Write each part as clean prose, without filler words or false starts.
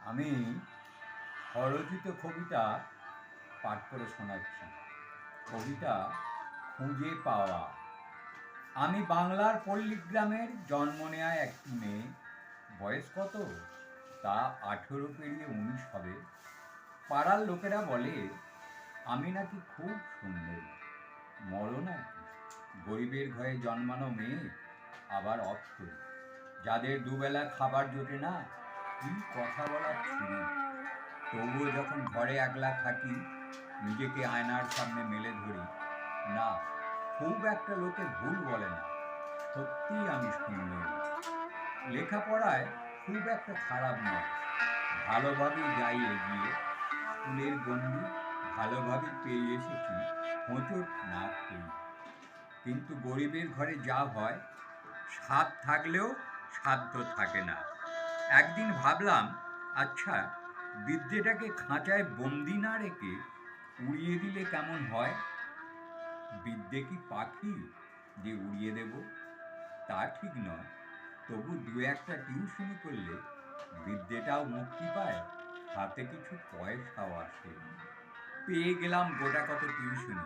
আমি স্বরচিত কবিতা পাঠ করে শোনাচ্ছি। কবিতা খুঁজে পাওয়া। আমি বাংলার পল্লীগ্রামের জন্ম নেয়া একটি মেয়ে। বয়স কত? তা 18 পেরিয়ে 19 হবে। পাড়ার লোকেরা বলে আমি নাকি খুব সুন্দর। মরো নাকি? গরিবের ঘরে জন্মানো মেয়ে, আবার অক্ষরী, যাদের দুবেলা খাবার জোটে না। কি কথা বলার ছুরি! তবুও যখন ঘরে একলা থাকি, নিজেকে আয়নার সামনে মেলে ধরি, না, খুব একটা লোকে ভুল বলে না, সত্যিই আমি সুন্দর। লেখাপড়ায় খুব একটা খারাপ নয়, ভালোভাবেই যাই এগিয়ে। স্কুলের গণ্ডি ভালোভাবেই পেরিয়ে এসেছি, হোঁচট না খেয়ে। কিন্তু গরিবের ঘরে যা হয়, স্বাদ থাকলেও সাধ্য থাকে না। একদিন ভাবলাম, আচ্ছা, বিদ্যেটাকে খাঁচায় বন্দি না রেখে উড়িয়ে দিলে কেমন হয়? বিদ্যে কি পাখি যে উড়িয়ে দেব? তা ঠিক নয়। তবু দু একটা টিউশনি করলে বিদ্যেটাও মুক্তি পায়, হাতে কিছু পয়সাও আসে। পেয়ে গেলাম গোটা কত টিউশনি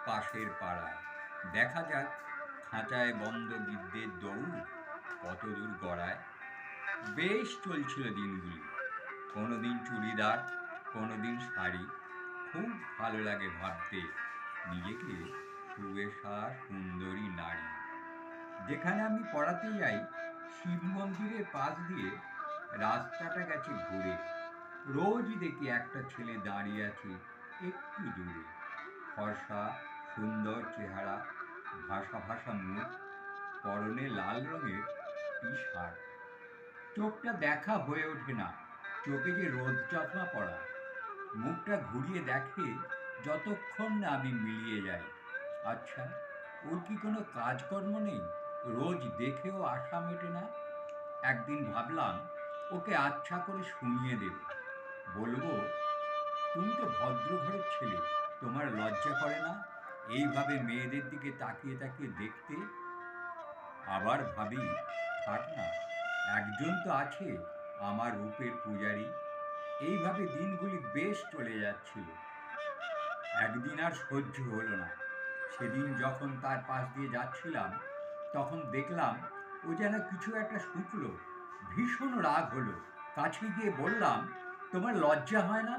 পাশের পাড়ায়। দেখা যাক খাঁচায় বন্ধ বিদ্যের দৌড় কত দূর গড়ায়। বেশ চলছিল দিনগুলি, কোনোদিন চুড়িদার, কোনোদিন শাড়ি। খুব ভালো লাগে ভাবতে নিজেকে সুবেশা সুন্দরী নারী। যেখানে আমি পড়াতে যাই, শিব মন্দিরের পাশ দিয়ে রাস্তাটা গেছে ঘুরে। রোজই দেখি একটা ছেলে দাঁড়িয়ে আছে একটু দূরে। ফর্সা, সুন্দর চেহারা, ভাসা ভাসা মুখ, পরনে লাল রঙের টি শার্ট। চোখটা দেখা হয়ে ওঠে না, চোখে যে রোদ চশমা পড়া। মুখটা ঘুরিয়ে দেখে যতক্ষণ না আমি মিলিয়ে যাই। আচ্ছা, ওর কি কোনো কাজকর্ম নেই? রোজ দেখেও আশা মেটে না। একদিন ভাবলাম ওকে আচ্ছা করে শুনিয়ে দেব। বলবো, তুমি তো ভদ্র ঘরের ছেলে, তোমার লজ্জা করে না এইভাবে মেয়েদের দিকে তাকিয়ে তাকিয়ে দেখতে? আবার ভাবি, থাক না, একজন তো আছে আমার রূপের পূজারী। এইভাবে দিনগুলি বেশ চলে যাচ্ছিল। একদিন আর সহ্য হলো না। সেদিন যখন তার পাশ দিয়ে যাচ্ছিলাম, তখন দেখলাম ও যেন কিছু একটা শুকলো। ভীষণ রাগ হলো। কাছে গিয়ে বললাম, তোমার লজ্জা হয় না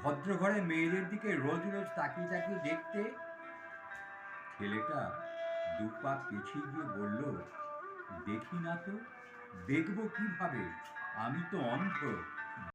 ভদ্র ঘরে মেয়েদের দিকে রোজ রোজ তাকিয়ে তাকিয়ে দেখতে? ছেলেটা দু পা পিছিয়ে গিয়ে বলল, দেখি না তো, দেখব কিভাবে, আমি তো অন্ধ।